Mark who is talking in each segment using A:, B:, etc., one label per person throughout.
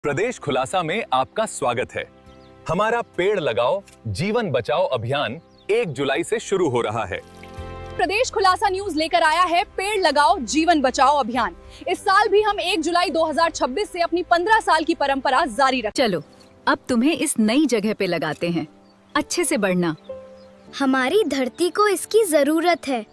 A: प्रदेश खुलासा में आपका स्वागत है। हमारा पेड़ लगाओ जीवन बचाओ अभियान 1 जुलाई से शुरू हो रहा है।
B: प्रदेश खुलासा न्यूज लेकर आया है पेड़ लगाओ जीवन बचाओ अभियान। इस साल भी हम 1 जुलाई 2026 से अपनी 15 साल की परंपरा जारी रखें।
C: चलो अब तुम्हें इस नई जगह पे लगाते हैं। अच्छे से बढ़ना।
D: हमारी धरती को इसकी जरूरत है।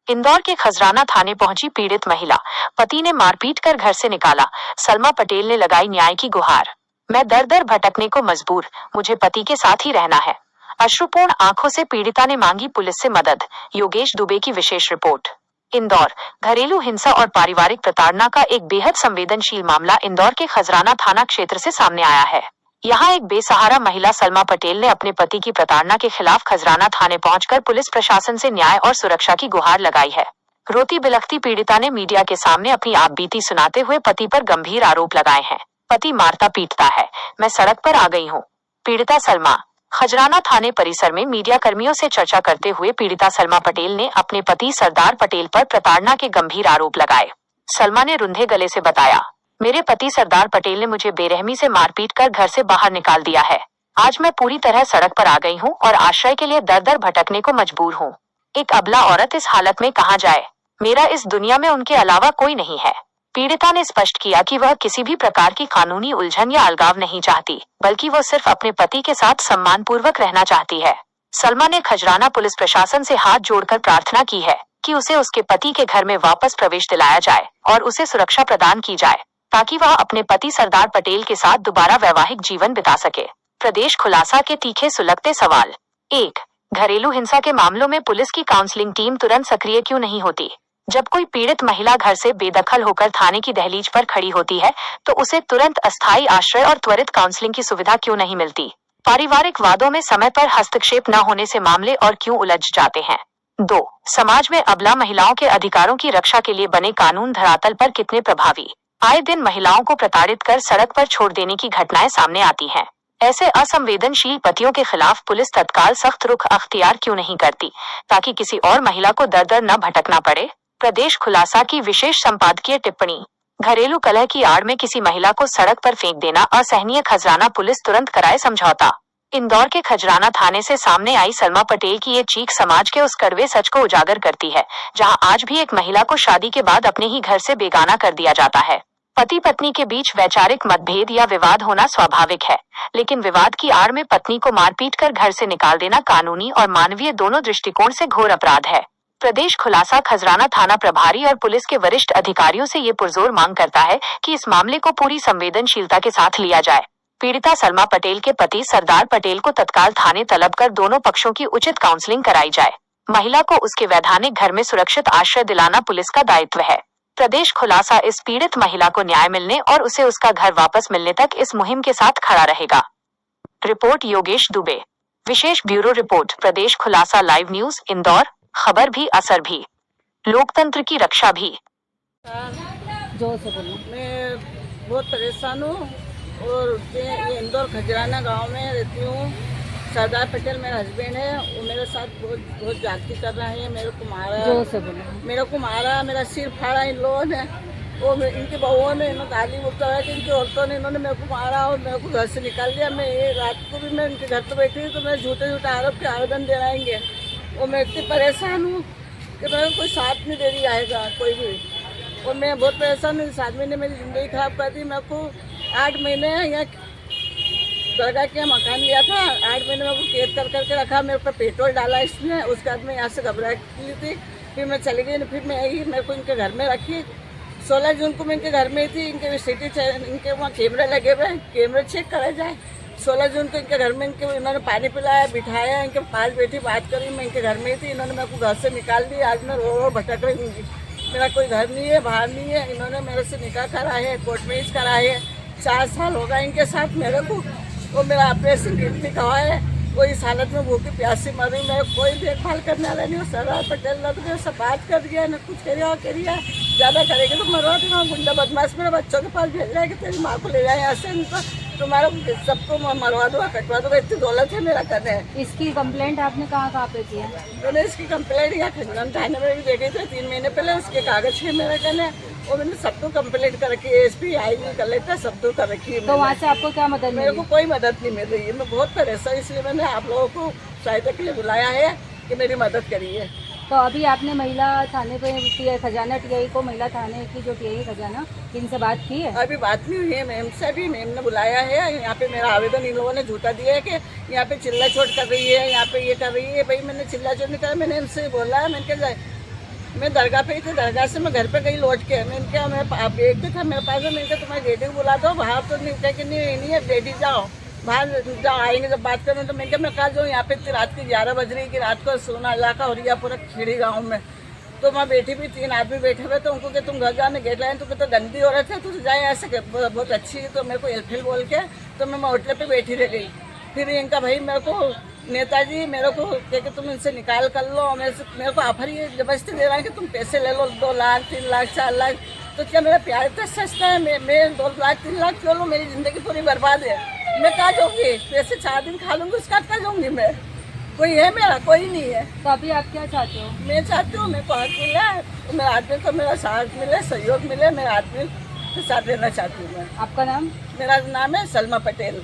E: इंदौर के खजराना थाने पहुंची पीड़ित महिला। पति ने मारपीट कर घर से निकाला। सलमा पटेल ने लगाई न्याय की गुहार। मैं दर दर भटकने को मजबूर, मुझे पति के साथ ही रहना है। अश्रुपूर्ण आंखों से पीड़िता ने मांगी पुलिस से मदद। योगेश दुबे की विशेष रिपोर्ट। इंदौर। घरेलू हिंसा और पारिवारिक प्रताड़ना का एक बेहद संवेदनशील मामला इंदौर के खजराना थाना क्षेत्र से सामने आया है। यहाँ एक बेसहारा महिला सलमा पटेल ने अपने पति की प्रताड़ना के खिलाफ खजराना थाने पहुंचकर पुलिस प्रशासन से न्याय और सुरक्षा की गुहार लगाई है। रोती बिलखती पीड़िता ने मीडिया के सामने अपनी आपबीती सुनाते हुए पति पर गंभीर आरोप लगाए हैं। पति मारता पीटता है, मैं सड़क पर आ गई हूँ। पीड़िता सलमा। खजराना थाने परिसर में मीडिया कर्मियों से चर्चा करते हुए पीड़िता सलमा पटेल ने अपने पति सरदार पटेल पर प्रताड़ना के गंभीर आरोप लगाए। सलमा ने रुंधे गले से बताया, मेरे पति सरदार पटेल ने मुझे बेरहमी से मारपीट कर घर से बाहर निकाल दिया है। आज मैं पूरी तरह सड़क पर आ गई हूँ और आश्रय के लिए दर दर भटकने को मजबूर हूँ। एक अबला औरत इस हालत में कहाँ जाए? मेरा इस दुनिया में उनके अलावा कोई नहीं है। पीड़िता ने स्पष्ट किया कि वह किसी भी प्रकार की कानूनी उलझन या अलगाव नहीं चाहती, बल्कि वो सिर्फ अपने पति के साथ सम्मानपूर्वक रहना चाहती है। सलमा ने खजराना पुलिस प्रशासन से हाथ जोड़कर प्रार्थना की है कि उसे उसके पति के घर में वापस प्रवेश दिलाया जाए और उसे सुरक्षा प्रदान की जाए, ताकि वह अपने पति सरदार पटेल के साथ दोबारा वैवाहिक जीवन बिता सके। प्रदेश खुलासा के तीखे सुलगते सवाल। 1. घरेलू हिंसा के मामलों में पुलिस की काउंसलिंग टीम तुरंत सक्रिय क्यों नहीं होती? जब कोई पीड़ित महिला घर से बेदखल होकर थाने की दहलीज पर खड़ी होती है, तो उसे तुरंत अस्थायी आश्रय और त्वरित काउंसलिंग की सुविधा क्यों नहीं मिलती? पारिवारिक वादों में समय पर हस्तक्षेप न होने से मामले और क्यों उलझ जाते हैं? 2. समाज में अबला महिलाओं के अधिकारों की रक्षा के लिए बने कानून धरातल पर कितने प्रभावी? आए दिन महिलाओं को प्रताड़ित कर सड़क पर छोड़ देने की घटनाएं सामने आती हैं। ऐसे असंवेदनशील पतियों के खिलाफ पुलिस तत्काल सख्त रुख अख्तियार क्यों नहीं करती, ताकि किसी और महिला को दर दर न भटकना पड़े? प्रदेश खुलासा की विशेष संपादकीय टिप्पणी। घरेलू कलह की आड़ में किसी महिला को सड़क पर फेंक देना असहनीय, खजराना पुलिस तुरंत कराए समझौता। इंदौर के खजराना थाने से सामने आई सलमा पटेल की ये चीख समाज के उस कड़वे सच को उजागर करती है, जहां आज भी एक महिला को शादी के बाद अपने ही घर से बेगाना कर दिया जाता है। पति पत्नी के बीच वैचारिक मतभेद या विवाद होना स्वाभाविक है, लेकिन विवाद की आड़ में पत्नी को मारपीट कर घर से निकाल देना कानूनी और मानवीय दोनों दृष्टिकोण से घोर अपराध है। प्रदेश खुलासा खजराना थाना प्रभारी और पुलिस के वरिष्ठ अधिकारियों से ये पुरजोर मांग करता है कि इस मामले को पूरी संवेदनशीलता के साथ लिया जाए। पीड़िता सलमा पटेल के पति सरदार पटेल को तत्काल थाने तलब कर दोनों पक्षों की उचित काउंसलिंग कराई जाए। महिला को उसके वैधानिक घर में सुरक्षित आश्रय दिलाना पुलिस का दायित्व है। प्रदेश खुलासा इस पीड़ित महिला को न्याय मिलने और उसे उसका घर वापस मिलने तक इस मुहिम के साथ खड़ा रहेगा। रिपोर्ट योगेश दुबे। विशेष ब्यूरो रिपोर्ट। प्रदेश खुलासा लाइव न्यूज इंदौर। खबर भी असर भी, लोकतंत्र की रक्षा भी।
F: मैं बहुत परेशान हूँ और ये इंदौर खजराना गांव में रहती हूँ। सरदार पटेल मेरा हस्बैंड है, वो मेरे साथ बहुत जाति कर रहा है। मेरे को मारा, मेरा सिर फाड़ा इन लोगों ने। वो इनकी बहुओं ने गाली बोलता है कि इनकी औरतों ने इन्होंने मेरे को मारा और मेरे को घर से निकाल दिया। मैं ये रात को भी मैं इनके घर पर बैठी थी, तो मैं झूठे आरोप के आवेदन दे आएंगे। और मैं इतनी परेशान हूँ कि मेरे कोई साथ नहीं दे रही आएगा कोई भी। और मैं बहुत परेशान हूँ। इस आदमी ने मेरी ज़िंदगी खराब कर दी। मेरे को 8 महीने यहाँ दरगाह के मकान लिया था, 8 महीने मेरे को कैद करके रखा। मेरे ऊपर पेट्रोल डाला इसने। उसके बाद मैं यहाँ से घबराहट की थी, फिर मैं चली गई। फिर मैं आई, मेरे को इनके घर में रखी। 16 जून को मैं इनके घर में थी। इनके इनके वहाँ कैमरे लगे हुए हैं, कैमरे चेक करा जाए। 16 जून को इनके घर में इन्होंने पानी पिलाया, बिठाया, इनके पास बैठी बात करी। मैं इनके घर में ही थी, इन्होंने मेरे को घर से निकाल दिया। आज मैं रो भटक रही हूँ। मेरा कोई घर नहीं है, बाहर नहीं है। इन्होंने मेरे से निकाह करा है, कोर्ट मैरिज करा है। 4 साल हो गए इनके साथ मेरे को। वो मेरा ऑपरेशन किडनी का है, वो इस हालत में भूखी प्यासी मर रही, मेरे कोई देखभाल करने वाला नहीं। सरदार पटेल लग गए, सब बात कर दिया, न कुछ करिए करिए, ज़्यादा करेगी तो मरवा दूंगा। गुंडा बदमाश मेरे बच्चों के पास भेज रहा है कि तेरी माँ को ले जाए यहाँ से, तुम्हारा सबको मरवा दूंगा, कटवा दूंगा, इतनी दौलत है मेरा करने।
B: इसकी कंप्लेंट आपने कहाँ पे की है?
F: मैंने इसकी कंप्लेंट यहाँ खंडन थाने में भी दे गई थी 3 महीने पहले, उसके कागज है मेरे कहने, और मैंने सबको कंप्लेंट कर रखी है, एसपी आई कलेक्टर सबको कर रखी है।
B: तो वहाँ से आपको क्या मदद
F: मेरे
B: मिली?
F: को कोई मदद नहीं मिल रही है, मैं बहुत परेशान, इसलिए मैंने आप लोगों को सहायता के लिए बुलाया है कि मेरी मदद करिए।
B: तो अभी आपने महिला थाने पे खजाना टीआई को, महिला थाने की जो टीआई खजाना, इनसे बात की है?
F: अभी बात नहीं हुई है मैम से, अभी मैम ने बुलाया है। यहाँ पे मेरा आवेदन इन लोगों ने झूठा दिया है कि यहाँ पे चिल्ला चोट कर रही है, यहाँ पे ये कर रही है। भाई मैंने चिल्ला चोट नहीं करा, मैंने इनसे बोला है, मैंने कहा मैं दरगाह पे ही थी, दरगाह से मैं घर पे गई लौट के, मैंने क्या मैं बेटी था मेरे पास, मैंने कहा तुम्हारी बेटी को बुला दो बाहर, तो नहीं कह कि नहीं है बेटी जाओ बाहर जाओ, आएंगे जब बात करें। तो मैं क्या मैं कहा जो यहाँ पे इतनी रात की 11 बज रही कि रात को सोना इलाका हो रही है पूरा खीड़ी गाँव में, तो वहाँ बैठी भी 3 आदमी बैठे हुए, तो उनको कि तुम घर जाने गेट लाए, तो तो गंदी हो रहे थे, तो जाए ऐसे बहुत अच्छी, तो मेरे को एलफिल बोल के तो मैं होटल पे बैठी रह गई। फिर इनका भाई मेरे को नेताजी मेरे को कि तुम इनसे निकाल कर लो, मेरे को ऑफर ये जबरदस्ती दे रहा है कि तुम पैसे ले लो 2 लाख 3 लाख 4 लाख, तो क्या मेरा प्यार इतना सस्ता है? मैं 2 लाख 3 लाख क्यों लूँ? मेरी ज़िंदगी पूरी बर्बाद है, मैं कहाँ जाऊँगी? पैसे 4 दिन खा लूँगी, उसका कहाँ जाऊँगी मैं? कोई है मेरा? कोई नहीं है।
B: तो अभी आप क्या चाहते हो?
F: मैं चाहती हूँ मेरे को हक मिले, मेरे आदमी को मेरा साथ मिले, सहयोग मिले, मेरे आदमी के साथ रहना चाहती हूँ मैं।
B: आपका नाम?
F: मेरा नाम है सलमा पटेल।